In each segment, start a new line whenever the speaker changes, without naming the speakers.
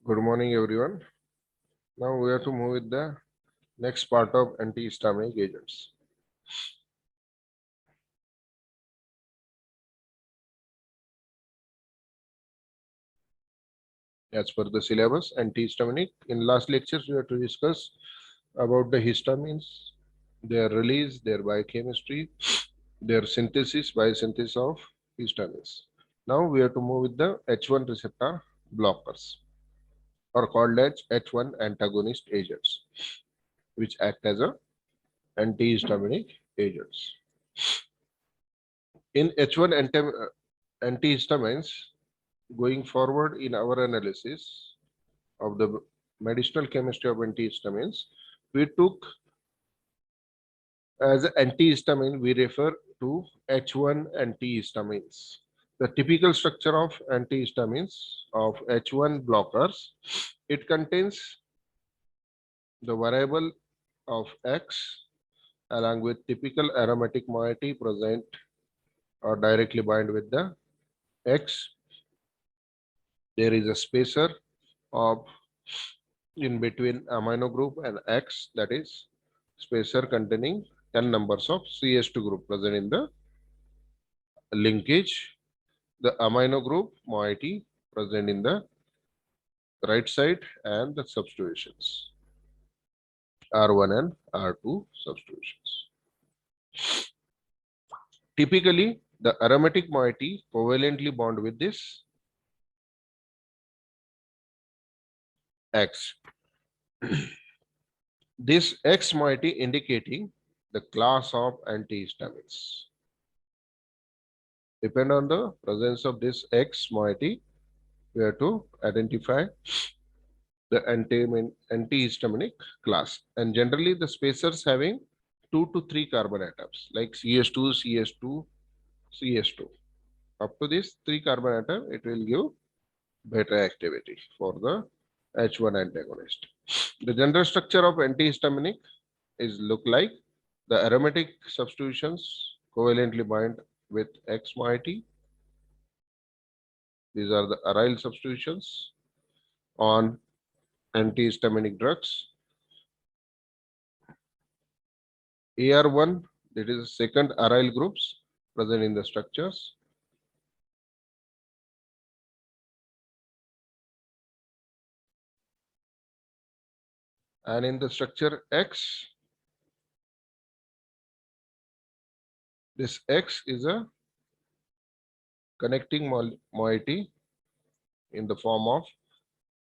Good morning, everyone. Now we have to move with the next part of antihistaminic agents. As per the syllabus, antihistaminic. In last lectures, we have to discuss about the histamines, their release, their biochemistry, their synthesis, biosynthesis of histamines. Now we have to move with the H1 receptor blockers, or called as H1 antagonist agents, which act as a antihistaminic agents. In H1 antihistamines, going forward in our analysis of the medicinal chemistry of antihistamines, we took as antihistamine, we refer to H1 antihistamines. The typical structure of antihistamines of H1 blockers, it contains the variable of X along with typical aromatic moiety present or directly bind with the X. There is a spacer of in between amino group and X, that is spacer containing 10 numbers of CH2 group present in the linkage. The amino group moiety present in the right side and the substitutions R1 and R2 substitutions. Typically, the aromatic moiety covalently bond with this X. This X moiety indicating the class of antihistamines. Depend on the presence of this X moiety, we have to identify the antihistaminic class. And generally, the spacers having 2 to 3 carbon atoms like CH2, CH2, CH2. Up to this 3 carbon atom, it will give better activity for the H1 antagonist. The general structure of antihistaminic is look like the aromatic substitutions covalently bind with X moiety. These are the aryl substitutions on antihistaminic drugs. AR1, that is second aryl groups present in the structures. And in the structure X, this X is a connecting moiety in the form of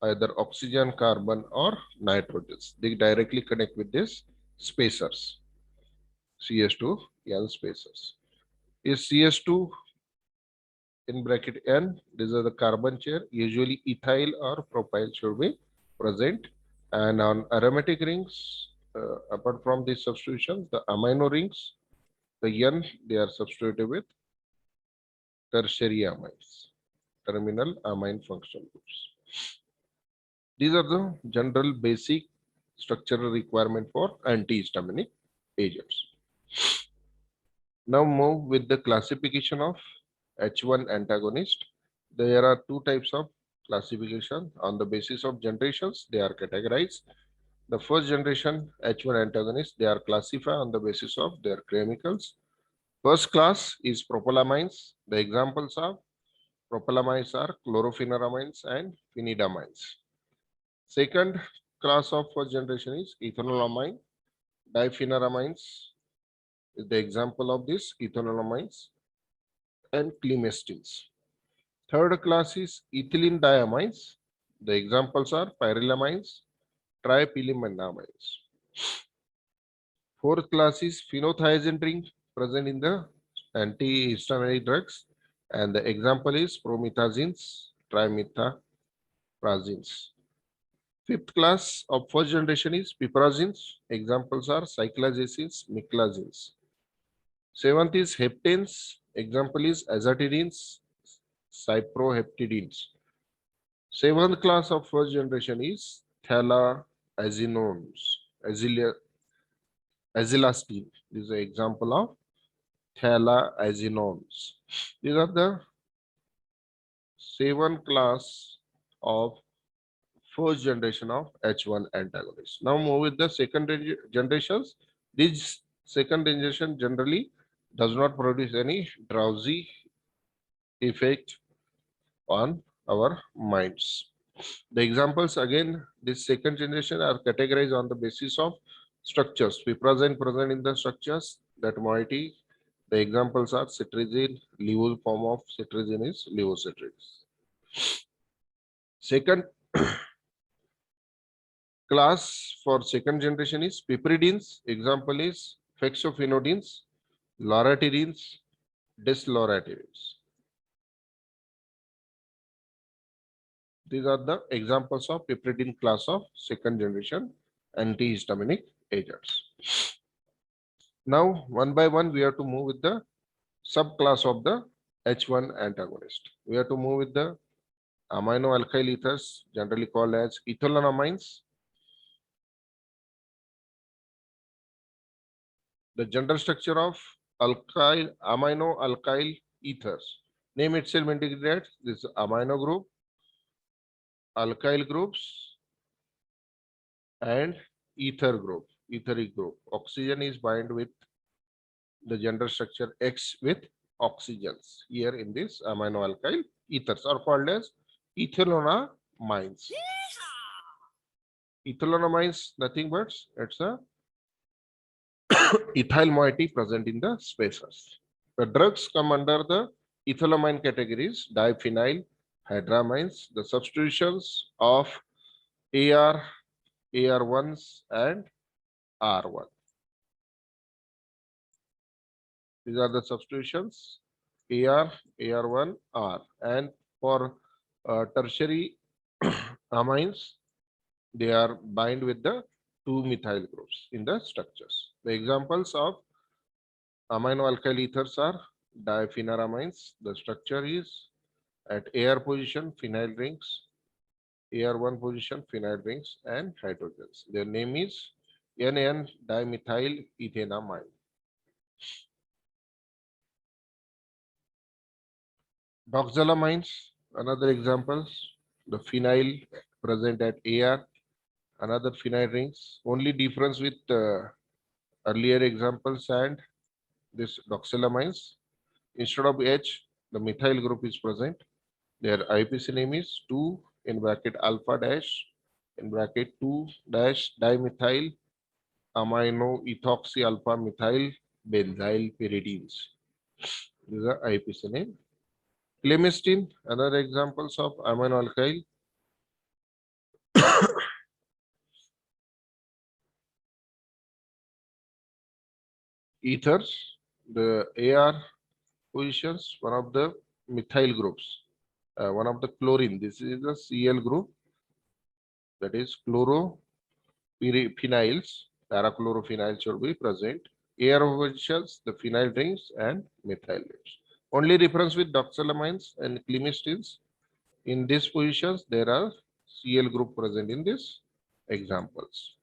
either oxygen, carbon, or nitrogens. They directly connect with these spacers, CH2 N spacers. Is CH2 in bracket N, these are the carbon chair, usually ethyl or propyl should be present. And on aromatic rings, apart from these substitutions, the amino rings, the N, they are substituted with tertiary amines, terminal amine functional groups. These are the general basic structural requirement for antihistaminic agents. Now move with the classification of H1 antagonist. There are two types of classification on the basis of generations. They are categorized. The first generation H1 antagonists, they are classified on the basis of their chemicals. First class is propylamines. The examples of propylamines are chlorpheniramines and phenidamines. Second class of first generation is ethanolamine. Diphenyramines is the example of this ethanolamines and clemastins. Third class is ethylene diamines. The examples are pyrilamines, tripylimenamines. Fourth class is phenothiazine ring present in the antihistaminic drugs, and the example is promethazines, trimethoprazines. Fifth class of first generation is piperazines. Examples are cyclazines, meclazines. Seventh is heptanes. Example is azatidines, cyproheptidines. Seventh class of first generation is thalazinones, azilastine. This is an example of thalazinones. These are the 7 class of first generation of H1 antagonist. Now move with the second generations. This second generation generally does not produce any drowsy effect on our minds. The examples again, this second generation are categorized on the basis of structures. Present in the structures, that moiety. The examples are cetirizine, levo form of cetirizine is levocetirizine. Second class for second generation is piperidines. Example is fexofenodines, loratadines, desloratadines. These are the examples of piperidine class of second generation antihistaminic agents. Now, one by one, we have to move with the subclass of the H1 antagonist. We have to move with the amino alkyl ethers, generally called as ethylenamines. The general structure of amino alkyl ethers. Name itself indicates this amino group, alkyl groups, and ether group, etheric group. Oxygen is bind with the general structure X with oxygens. Here in this amino alkyl ethers are called as ethylenamines. Ethylenamines, nothing but it's a ethyl moiety present in the spacers. The drugs come under the ethylamine categories, diphenyl hydramines, the substitutions of AR, AR1s, and R1. These are the substitutions AR, AR1, R. And for tertiary amines, they are bind with the 2-methyl groups in the structures. The examples of amino alkyl ethers are diphenylamines. The structure is at AR position, phenyl rings, AR1 position, phenyl rings, and hydrogens. Their name is NN dimethyl ethanamine. Doxylamines, another examples, the phenyl present at AR, another phenyl rings. Only difference with earlier examples and this doxylamines. Instead of H, the methyl group is present. Their IPC name is 2 in bracket alpha dash in bracket 2 dash dimethyl amino ethoxy alpha methyl benzyl pyridines. This is the IPC name. Clemistine, another examples of amino alkyl. Ethers, the AR positions, one of the methyl groups, one of the chlorine. This is the Cl group, that is chlorophenyls, parachlorophenyls should be present. AR positions, the phenyl rings and methyl rings. Only difference with doxylamines and clemistines. In these positions, there are Cl group present in these examples.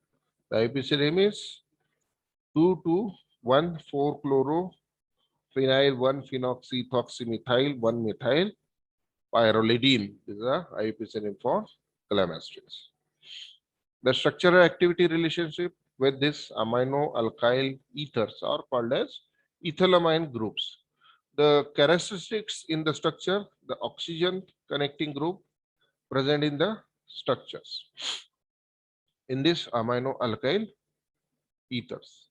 The IPC name is 2,2,1,4-chloro-phenyl 1-phenoxyethoxymethyl 1-methyl pyrrolidine. This is the IPC name for clemistines. The structural activity relationship with this amino alkyl ethers are called as ethylamine groups. The characteristics in the structure, the oxygen connecting group present in the structures in this amino alkyl ethers.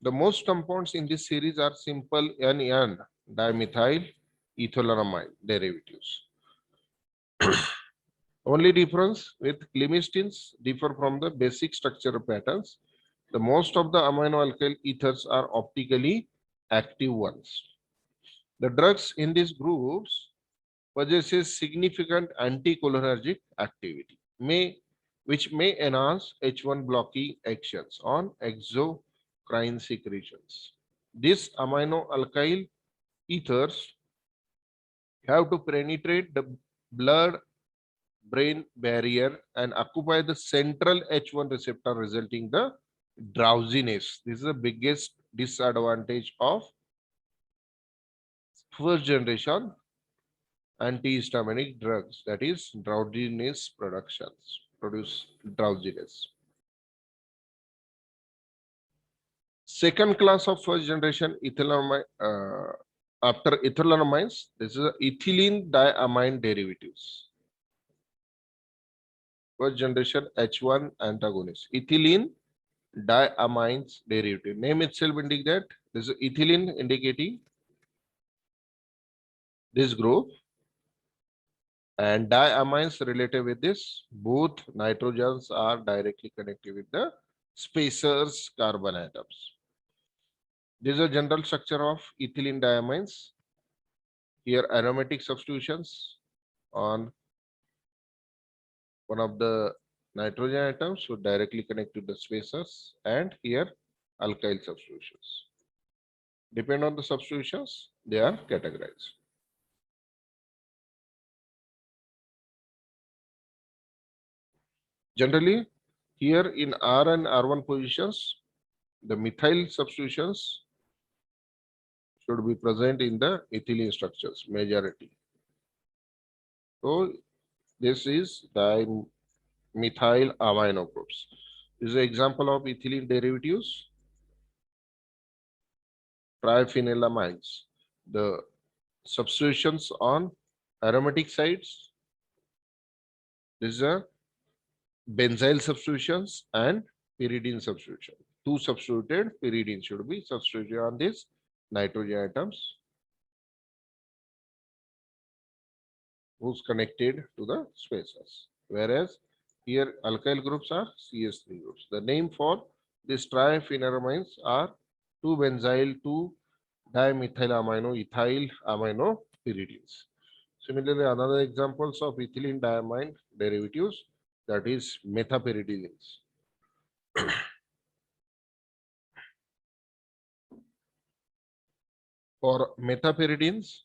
The most compounds in this series are simple NN dimethyl ethylenamine derivatives. Only difference with clemistines differ from the basic structural patterns. The most of the amino alkyl ethers are optically active ones. The drugs in these groups possesses significant anticholinergic activity, which may enhance H1 blocking actions on exocrine secretions. These amino alkyl ethers have to penetrate the blood-brain barrier and occupy the central H1 receptor, resulting the drowsiness. This is the biggest disadvantage of first generation antihistaminic drugs, that is drowsiness produce drowsiness. Second class of first generation ethylamine, after ethylamines, this is ethylene diamine derivatives. First generation H1 antagonist, ethylene diamines derivative. Name itself indicate that this is ethylene indicating this group, and diamines related with this. Both nitrogens are directly connected with the spacers carbon atoms. This is a general structure of ethylene diamines. Here aromatic substitutions on one of the nitrogen atoms would directly connect to the spacers, and here alkyl substitutions. Depend on the substitutions, they are categorized. Generally, here in R and R1 positions, the methyl substitutions should be present in the ethylene structures, majority. So this is dimethyl amino groups. This is an example of ethylene derivatives, triphenylamines. The substitutions on aromatic sides. This is a benzyl substitutions and pyridine substitution. Two substituted pyridine should be substituted on these nitrogen atoms who's connected to the spacers. Whereas here alkyl groups are CH3 groups. The name for these triphenylamines are 2-benzyl 2-dimethylamino ethyl amino pyridines. Similarly, another examples of ethylene diamine derivatives, that is methapyridines. For methapyridines,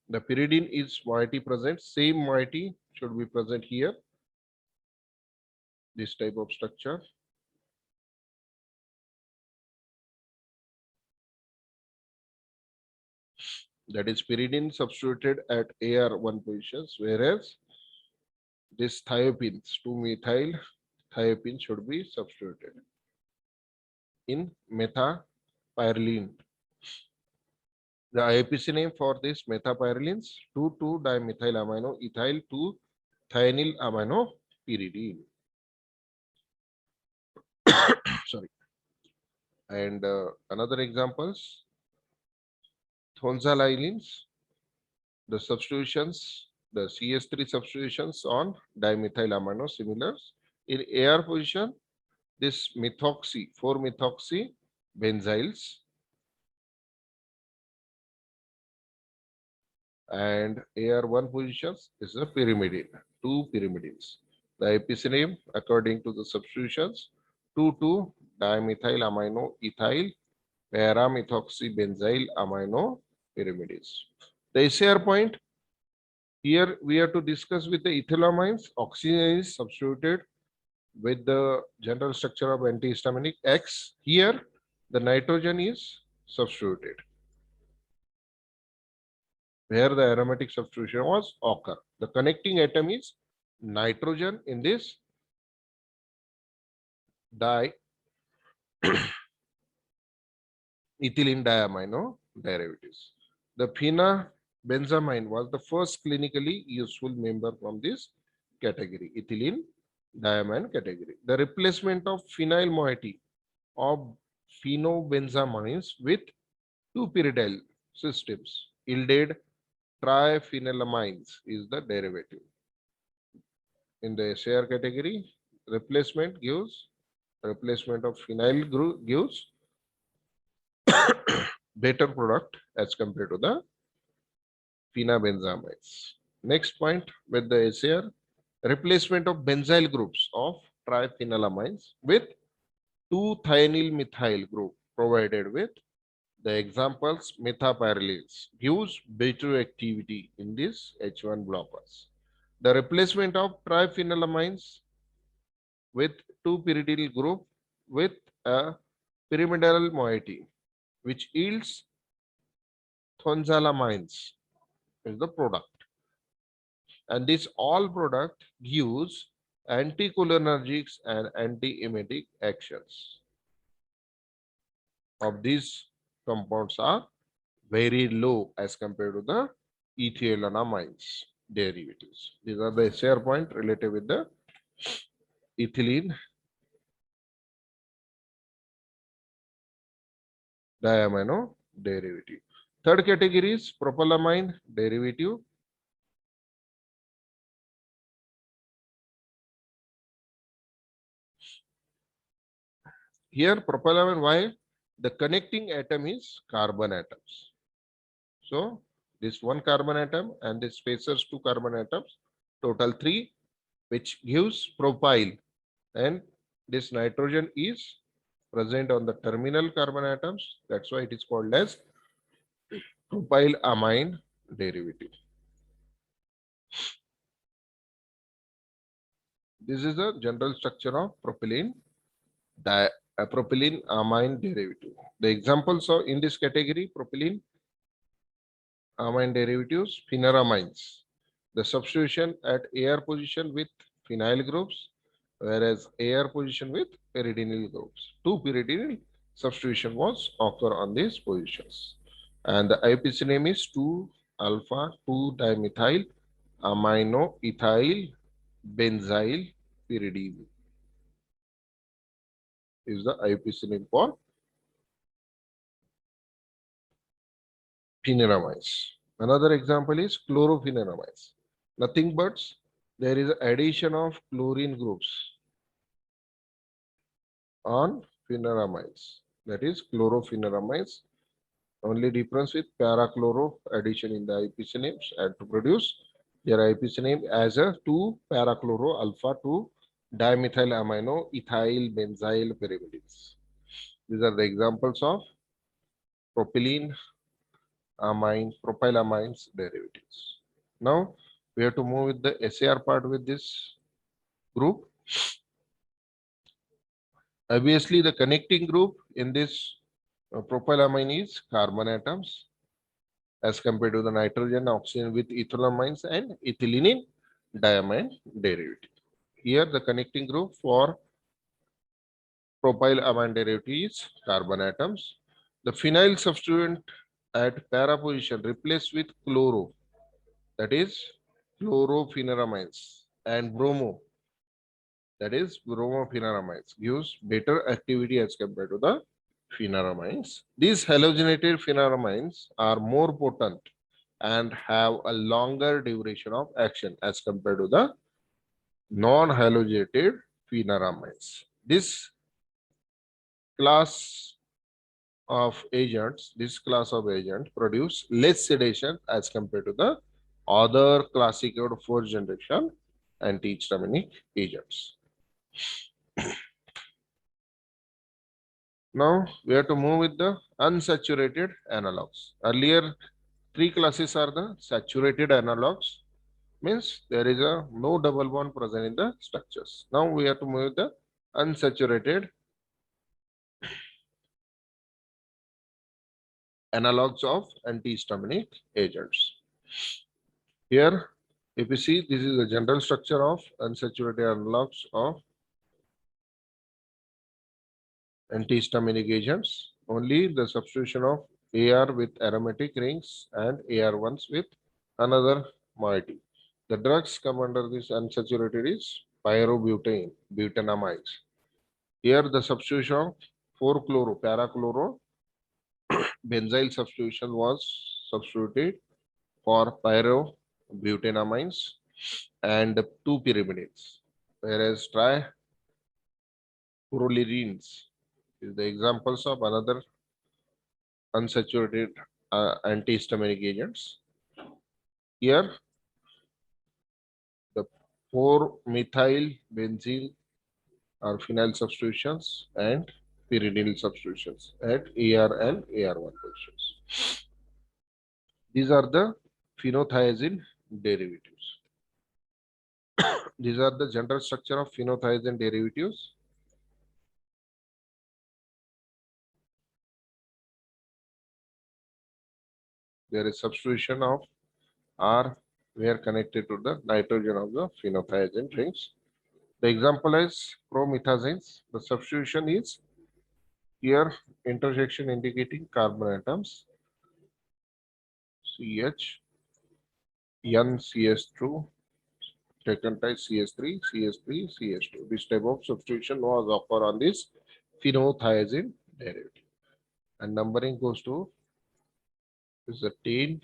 the pyridine is moiety present. Same moiety should be present here. This type of structure. That is pyridine substituted at AR1 positions, whereas this thiopines, 2-methyl thiopine should be substituted in methapyrrolene. The IUPAC name for this methapyrrolenes 2,2-dimethylamino ethyl 2-thionyl amino pyridine. Sorry. And another examples, thonzolylines, the substitutions, the CS3 substitutions on dimethylamino similars. In AR position, this methoxy, 4-methoxy benzyls, and AR1 positions is a pyrimidine, 2 pyrimidines. The IUPAC name according to the substitutions 2,2-dimethylamino ethyl para-methoxybenzyl amino pyrimidines. The SAR point, here we have to discuss with the ethylamines. Oxygen is substituted with the general structure of antihistaminic X. Here the nitrogen is substituted, where the aromatic substitution was occur. The connecting atom is nitrogen in this ethylene diamino derivatives. The phenabenzamine was the first clinically useful member from this category, ethylene diamine category. The replacement of phenyl moiety of phenobenzamines with 2-pyridyl systems yielded triphenylamines is the derivative. In the SAR category, replacement of phenyl group gives better product as compared to the phenabenzamides. Next point with the SAR, replacement of benzyl groups of triphenylamines with 2-thionyl methyl group provided with the examples methapyrrolenes gives better activity in this H1 blockers. The replacement of triphenylamines with 2-pyridyl group with a pyrimidal moiety which yields thonzolymines is the product. And this all product gives anticholinergics and antiemetic actions of these compounds are very low as compared to the ethylenamines derivatives. These are the SAR point related with the ethylene diamino derivative. Third category is propylamine derivative. Here propylamine, why? The connecting atom is carbon atoms. So this one carbon atom and this spacers two carbon atoms, total three, which gives propyl, and this nitrogen is present on the terminal carbon atoms. That's why it is called as propylamine derivative. This is the general structure of propylene propylene amine derivative. The examples of in this category propylene amine derivatives, pheneramines. The substitution at air position with phenyl groups, whereas air position with pyridinyl groups. Two pyridinyl substitution was occur on these positions. And the IUPAC name is 2-alpha 2-dimethyl amino ethyl benzyl pyridine is the IUPAC name for pheneramines. Another example is chlorofeneramines. Nothing but there is addition of chlorine groups on pheneramines. That is chlorofeneramines. Only difference with parachloro addition in the IUPAC names and to produce their IUPAC name as a 2-parachloro alpha 2 dimethyl amino ethyl benzyl pyrimides. These are the examples of propylene amine, propylamines derivatives. Now we have to move with the SAR part with this group. Obviously, the connecting group in this propylamine is carbon atoms as compared to the nitrogen, oxygen with ethylamines and ethylene diamine derivative. Here, the connecting group for propylamine derivative is carbon atoms. The phenyl substituent at para position replaced with chloro, that is chloropheneramines, and bromo, that is bromopheneramines, gives better activity as compared to the pheneramines. These halogenated pheneramines are more potent and have a longer duration of action as compared to the non-halogenated pheneramines. This class this class of agent produce less sedation as compared to the other classical fourth generation antihistaminic agents. Now we have to move with the unsaturated analogs. Earlier three classes are the saturated analogs, means there is a no double bond present in the structures. Now we have to move with the unsaturated analogs of antihistaminic agents. Here, if you see, this is the general structure of unsaturated analogs of antihistaminic agents. Only the substitution of AR with aromatic rings and AR1s with another moiety. The drugs come under this unsaturated is pyrobutane, butanamides. Here the substitution of 4-chloro, parachloro, benzyl substitution was substituted for pyrobutanamides and 2 pyrimidates, whereas tripyrrolines is the examples of another unsaturated antihistaminic agents. Here, the 4-methyl benzene are phenyl substitutions and pyridyl substitutions at AR and AR1 positions. These are the phenothiazine derivatives. These are the general structure of phenothiazine derivatives. There is substitution of R were connected to the nitrogen of the phenothiazine rings. The example is promethazines. The substitution is here intersection indicating carbon atoms CH, NCH2, taken by CS3, CS3, CH2. This type of substitution was occur on this phenothiazine derivative. And numbering goes to is a 10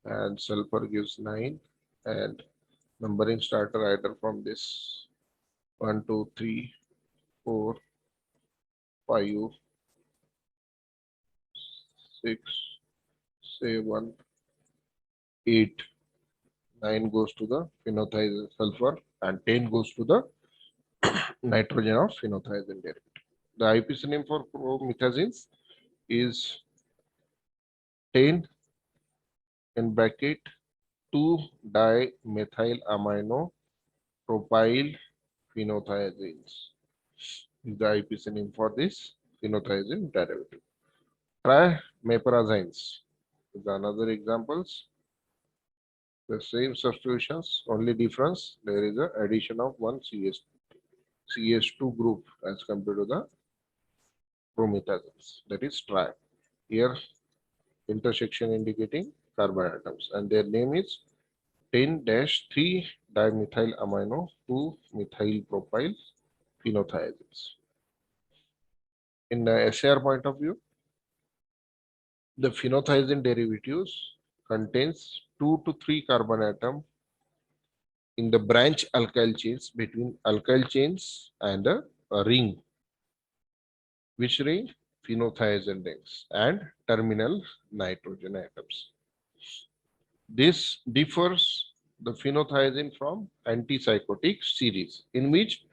and sulfur gives 9 and numbering starter either from this 1, 2, 3, 4, 5, 6, 7, 8, 9 goes to the phenothiazine sulfur and 10 goes to the nitrogen of phenothiazine derivative. The IPC name for promethazines is 10 in bracket 2-dimethylamino propyl phenothiazines. Is the IPC name for this phenothiazine derivative. Trimeperazines is another examples. The same substitutions, only difference there is a addition of one CH2 group as compared to the promethazines. That is tri. Here intersection indicating carbon atoms and their name is 10-3 dimethylamino 2-methyl propyl phenothiazines. In the SAR point of view, the phenothiazine derivatives contains 2 to 3 carbon atom in the branch alkyl chains between alkyl chains and a ring. Which ring? Phenothiazine rings and terminal nitrogen atoms. This differs the phenothiazine from antipsychotic series in which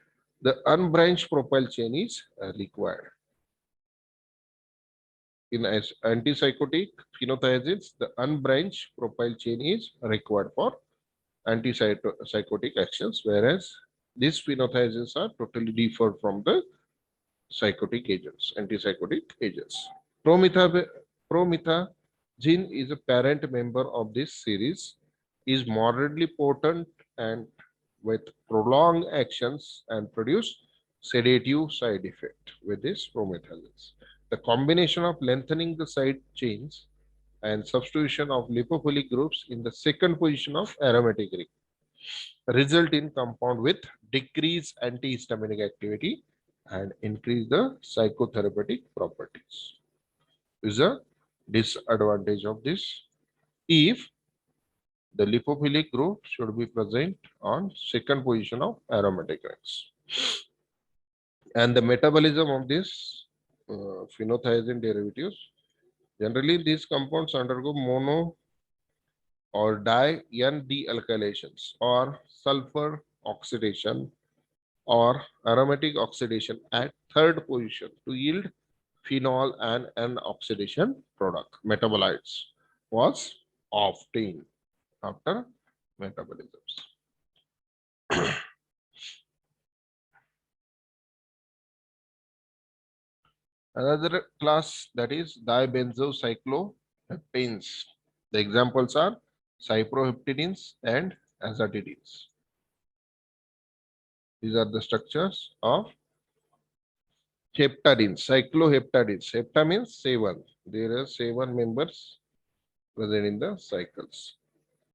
the unbranched propyl chain is required. In antipsychotic phenothiazines, the unbranched propyl chain is required for antipsychotic actions, whereas these phenothiazines are totally different from the psychotic agents, antipsychotic agents. Promethazine is a parent member of this series, is moderately potent and with prolonged actions and produce sedative side effect with this promethazines. The combination of lengthening the side chains and substitution of lipophilic groups in the second position of aromatic ring result in compound with decreased antihistaminic activity and increase the psychotherapeutic properties. Is a disadvantage of this if the lipophilic group should be present on second position of aromatic rings. And the metabolism of this phenothiazine derivatives, generally these compounds undergo mono or di-N-dealkylations or sulfur oxidation or aromatic oxidation at third position to yield phenol and an oxidation product metabolites was obtained after metabolisms. Another class that is dibenzocycloheptanes. The examples are cyproheptadines and azatidines. These are the structures of heptadines, cycloheptadines. Hepta means 7. There are 7 members present in the cycles.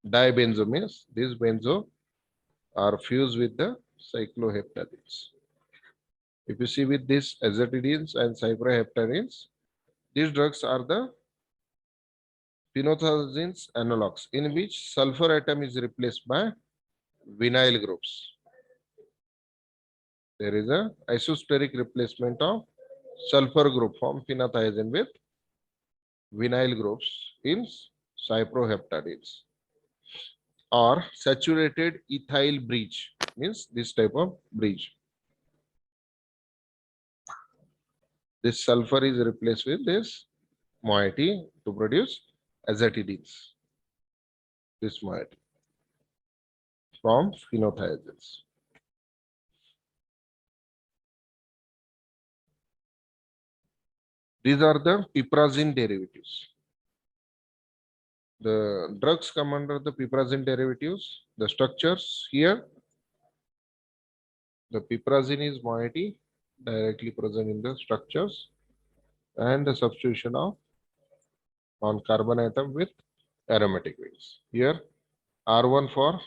Dibenzo means these benzo are fused with the cycloheptadines. If you see with these azatidines and cyproheptadines, these drugs are the phenothiazines analogs in which sulfur atom is replaced by vinyl groups. There is a isosteric replacement of sulfur group from phenothiazine with vinyl groups in cyproheptadines or saturated ethyl bridge means this type of bridge. This sulfur is replaced with this moiety to produce azatidines. This moiety from phenothiazines. These are the piperazine derivatives. The drugs come under the piperazine derivatives. The structures here, the piperazine is moiety directly present in the structures, and the substitution of on carbon atom with aromatic rings. Here R1 for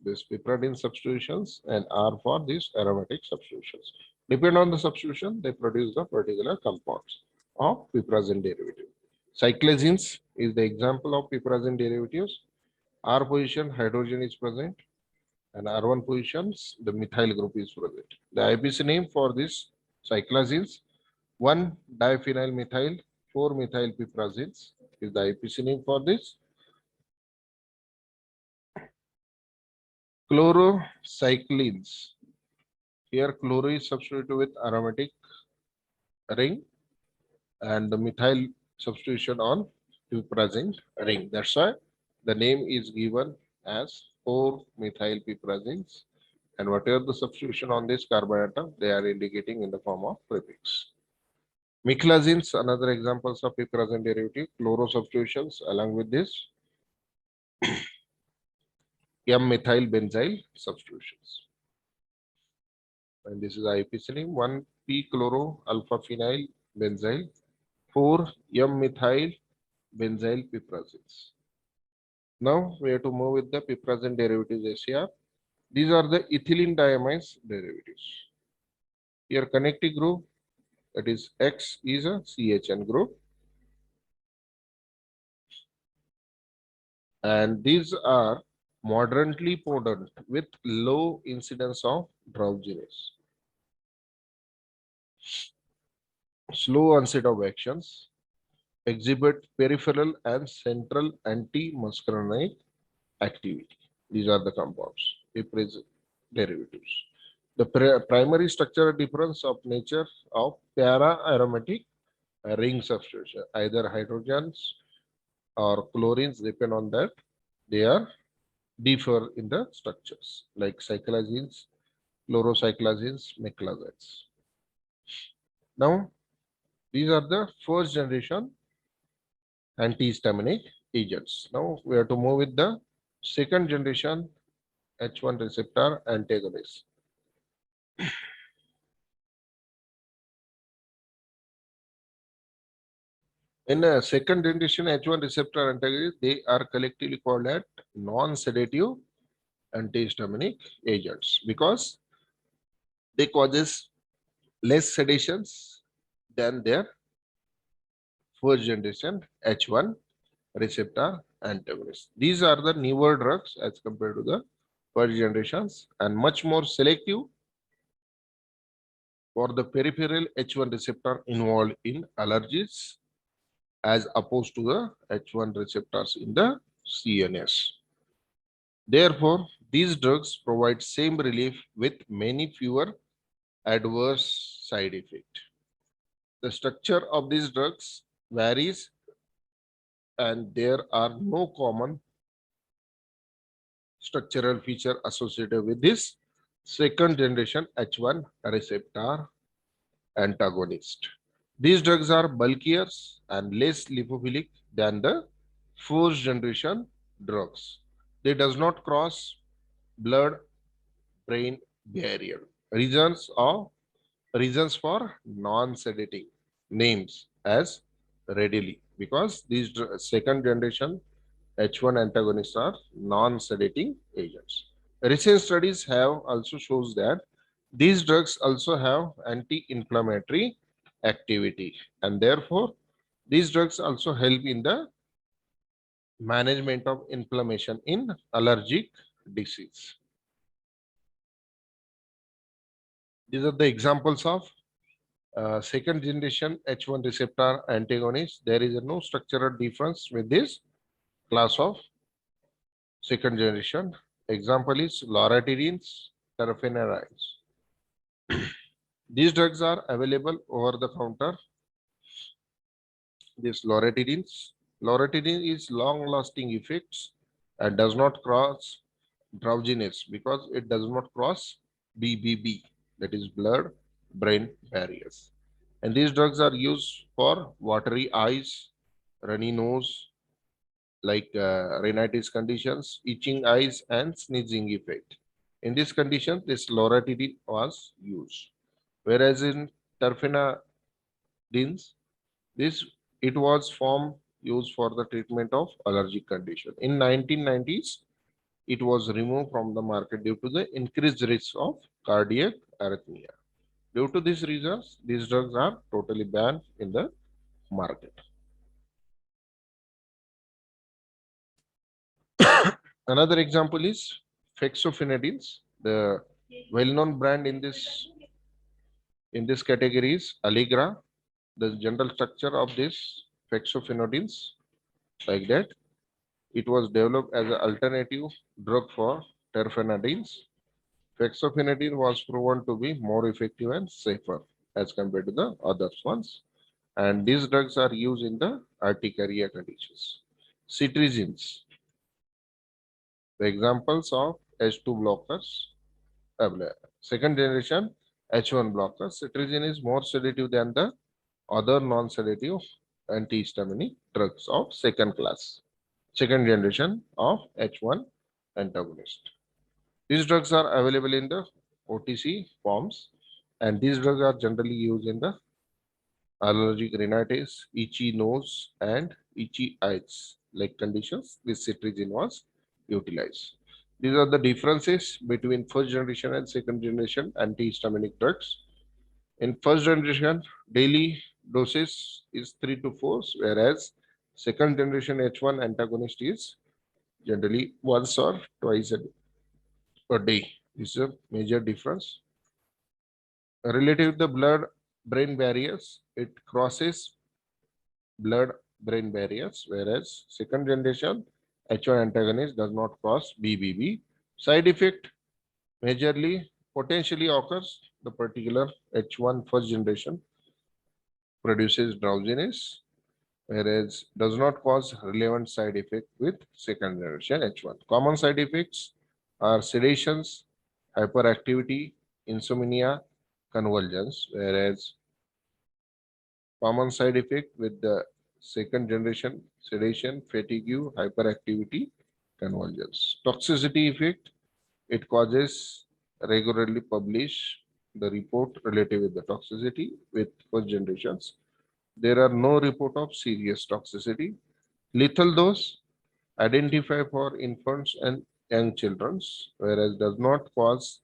this piperazine substitutions and R for these aromatic substitutions. Depend on the substitution, they produce the particular compounds of piperazine derivative. Cyclazines is the example of piperazine derivatives. R position hydrogen is present and R1 positions the methyl group is present. The IPC name for this cyclazines 1 diphenyl methyl 4 methyl piperazines is the IPC name for this. Chlorocyclines. Here chloro is substituted with aromatic ring and the methyl substitution on piperazine ring. That's why the name is given as 4-methyl piperazines, and whatever the substitution on this carbon atom, they are indicating in the form of prefix. Miclazines, another examples of piperazine derivative, chloro substitutions along with this M-methyl benzyl substitutions. And this is IPC name 1p-chloro alpha phenyl benzyl 4-M-methyl benzyl piperazines. Now we have to move with the piperazine derivatives ACR. These are the ethylene diamines derivatives. Here connecting group, that is X is a CHN group. And these are moderately potent with low incidence of drowsiness. Slow onset of actions, exhibit peripheral and central anti-muscarinic activity. These are the compounds, piperazine derivatives. The primary structural difference of nature of para-aromatic ring substitution, either hydrogens or chlorines, depend on that. They are differ in the structures like cyclazines, chlorocyclazines, meclazines. Now, these are the first generation antihistaminic agents. Now, we have to move with the second generation H1 receptor antagonist. In a second generation H1 receptor antagonist, they are collectively called as non-sedative antihistaminic agents because they causes less sedations than their first generation H1 receptor antagonists. These are the newer drugs as compared to the first generations and much more selective for the peripheral H1 receptor involved in allergies as opposed to the H1 receptors in the CNS. Therefore, these drugs provide same relief with many fewer adverse side effects. The structure of these drugs varies and there are no common structural feature associated with this second generation H1 receptor antagonist. These drugs are bulkier and less lipophilic than the first generation drugs. They does not cross blood-brain barrier. Reasons for non-sedating names as readily because these second generation H1 antagonists are non-sedating agents. Recent studies have also shows that these drugs also have anti-inflammatory activity and therefore these drugs also help in the management of inflammation in allergic disease. These are the examples of second generation H1 receptor antagonists. There is no structural difference with this class of second generation. Example is loratadines, terfenadines. These drugs are available over the counter. This loratadines. Loratadine is long-lasting effects and does not cross drowsiness because it does not cross BBB, that is blood-brain barriers. And these drugs are used for watery eyes, runny nose, like rhinitis conditions, itching eyes, and sneezing effect. In this condition, this loratadine was used. Whereas in terfenadines, this it was form used for the treatment of allergic condition. In 1990s, it was removed from the market due to the increased risk of cardiac arrhythmia. Due to these reasons, these drugs are totally banned in the market. Another example is fexofenadines. The well-known brand in this category is Allegra. The general structure of this fexofenadines like that. It was developed as an alternative drug for terfenadines. Fexofenadine was proven to be more effective and safer as compared to the other ones. And these drugs are used in the urticaria conditions. Cetirizines, the examples of H2 blockers, second generation H1 blockers. Cetirizine is more sedative than the other non-sedative antihistaminic drugs of second generation of H1 antagonist. These drugs are available in the OTC forms, and these drugs are generally used in the allergic rhinitis, itchy nose, and itchy eyes like conditions. This cetirizine was utilized. These are the differences between first generation and second generation antihistaminic drugs. In first generation, daily doses is 3 to 4, whereas second generation H1 antagonist is generally once or twice a day. This is a major difference. Relative to the blood-brain barriers, it crosses blood-brain barriers, whereas second generation H1 antagonist does not cross BBB. Side effect majorly potentially occurs. The particular H1 first generation produces drowsiness, whereas does not cause relevant side effect with second generation H1. Common side effects are sedations, hyperactivity, insomnia, convulsions, whereas common side effect with the second generation sedation, fatigue, hyperactivity, convulsions. Toxicity effect, it causes regularly publish the report related with the toxicity with first generations. There are no report of serious toxicity. Lethal dose identify for infants and young children, whereas does not cause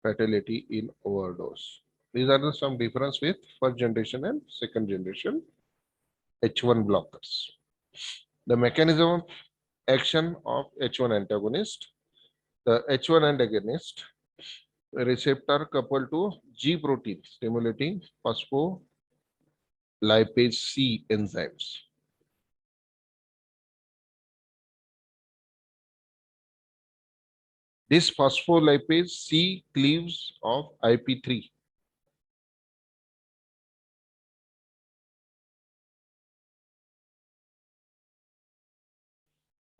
fatality in overdose. These are the some difference with first generation and second generation H1 blockers. The mechanism of action of H1 antagonist. The H1 antagonist receptor coupled to G protein stimulating phospholipase C enzymes. This phospholipase C cleaves of IP3.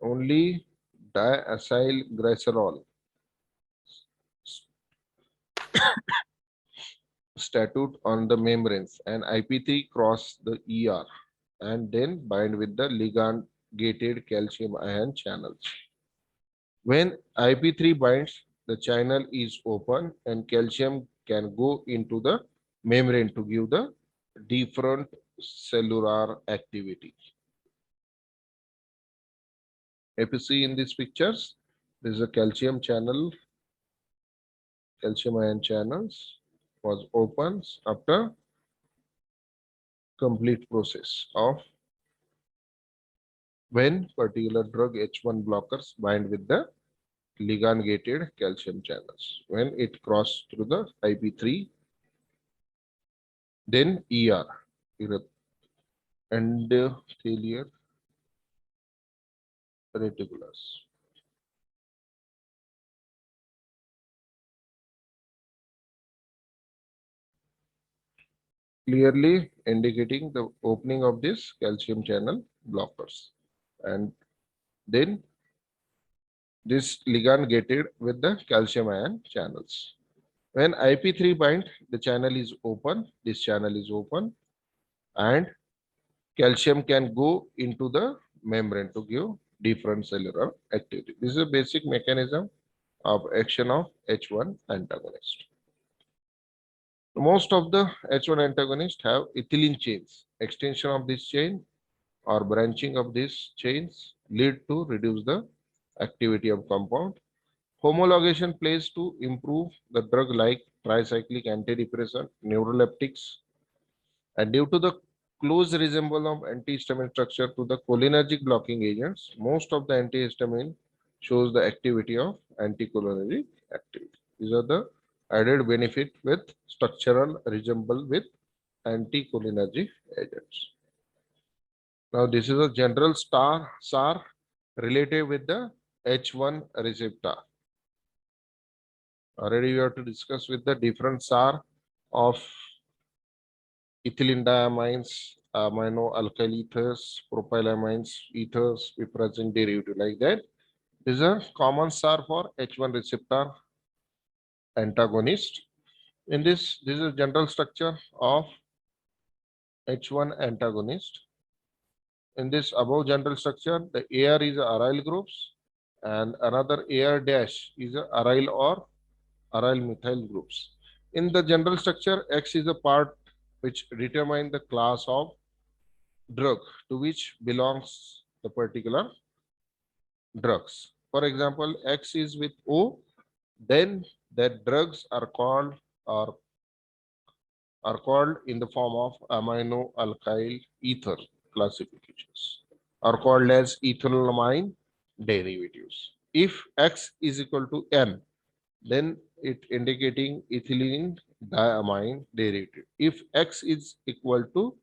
Only diacylglycerol statute on the membranes and IP3 cross the ER and then bind with the ligand gated calcium ion channels. When IP3 binds, the channel is open and calcium can go into the membrane to give the different cellular activity. If you see in these pictures, there is a calcium channel, calcium ion channels was open after complete process of when particular drug H1 blockers bind with the ligand gated calcium channels. When it cross through the IP3, then ER, endothelial reticulus. Clearly indicating the opening of this calcium channel blockers. And then this ligand gated with the calcium ion channels. When IP3 bind, the channel is open, this channel is open, and calcium can go into the membrane to give different cellular activity. This is a basic mechanism of action of H1 antagonist. Most of the H1 antagonists have ethylene chains. Extension of this chain or branching of these chains lead to reduce the activity of compound. Homologation plays to improve the drug like tricyclic antidepressant, neuroleptics, and due to the close resemblance of antihistamine structure to the cholinergic blocking agents, most of the antihistamine shows the activity of anticholinergic activity. These are the added benefit with structural resemble with anticholinergic agents. Now this is a general SAR related with the H1 receptor. Already we have to discuss with the different SAR of ethylene diamines, amino alkyl ethers, propylamines, ethers, piperazine derivative like that. This is a common SAR for H1 receptor antagonist. In this is a general structure of H1 antagonist. In this above general structure, the AR is aryl groups and another AR dash is a aryl or aryl methyl groups. In the general structure, X is a part which determines the class of drug to which belongs the particular drugs. For example, X is with O, then that drugs are called in the form of amino alkyl ether classifications, are called as ethylamine derivatives. If X is equal to N, then it indicating ethylene diamine derivative. If X is equal to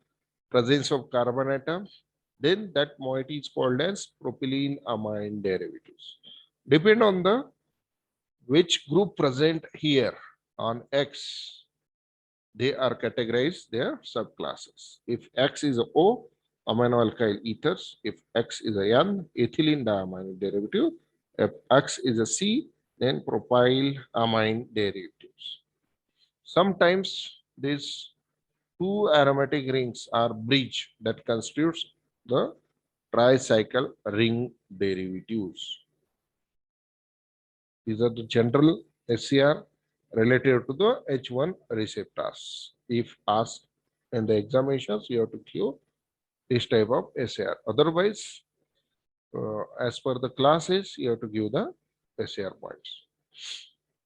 presence of carbon atom, then that moiety is called as propylene amine derivatives. Depend on the which group present here on X, they are categorized their subclasses. If X is a O, amino alkyl ethers. If X is a N, ethylene diamine derivative. If X is a C, then propyl amine derivatives. Sometimes these two aromatic rings are bridge that constitutes the tricycle ring derivatives. These are the general SCR related to the H1 receptors. If asked in the examinations, you have to give this type of SAR. Otherwise, as per the classes, you have to give the SAR points.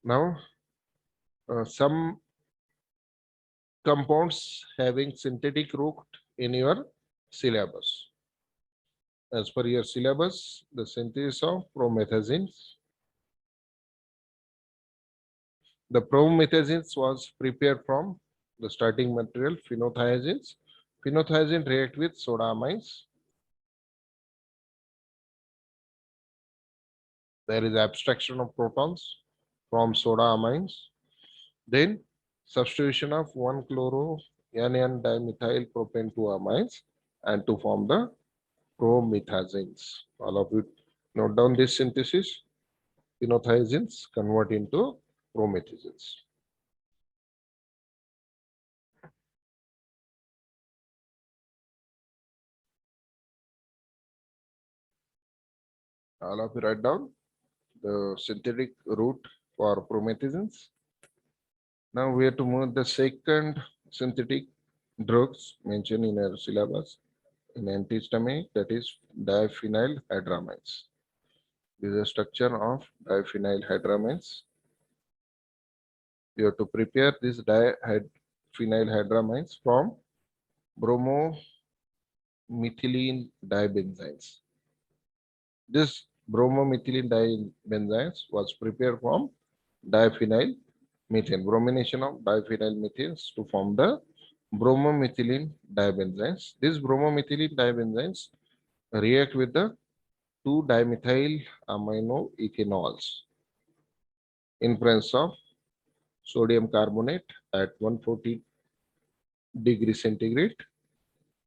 Now, some compounds having synthetic route in your syllabus. As per your syllabus, the synthesis of promethazines. The promethazines was prepared from the starting material phenothiazines. Phenothiazine react with soda amines. There is abstraction of protons from soda amines. Then substitution of 1-chloro-NN dimethyl propane 2 amines and to form the promethazines. All of you note down this synthesis. Phenothiazines convert into promethazines. All of you write down the synthetic route for promethazines. Now we have to move the second synthetic drugs mentioned in our syllabus in antihistamine, that is diphenyl hydramines. This is a structure of diphenyl hydramines. You have to prepare this diphenyl hydramines from bromomethylene dibenzynes. This bromomethylene dibenzynes was prepared from diphenyl methane, bromination of diphenyl methanes to form the bromomethylene dibenzynes. These bromomethylene dibenzynes react with the 2-dimethyl amino ethanols in presence of sodium carbonate at 140 degrees centigrade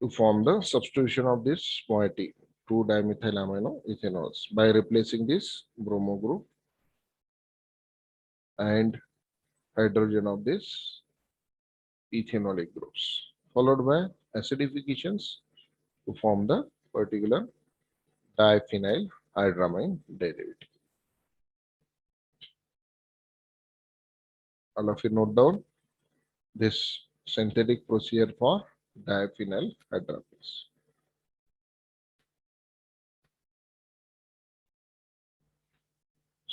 to form the substitution of this moiety 2-dimethyl amino ethanols by replacing this bromo group and hydrogen of this ethanolic groups, followed by acidifications to form the particular diphenyl hydramine derivative. All of you note down this synthetic procedure for diphenyl hydramines.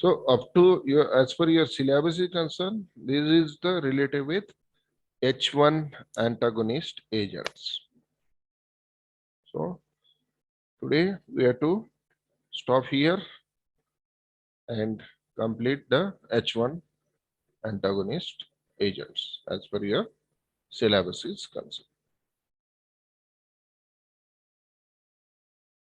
So up to your, as per your syllabus is concerned, this is the related with H1 antagonist agents. So today we have to stop here and complete the H1 antagonist agents as per your syllabus is concerned.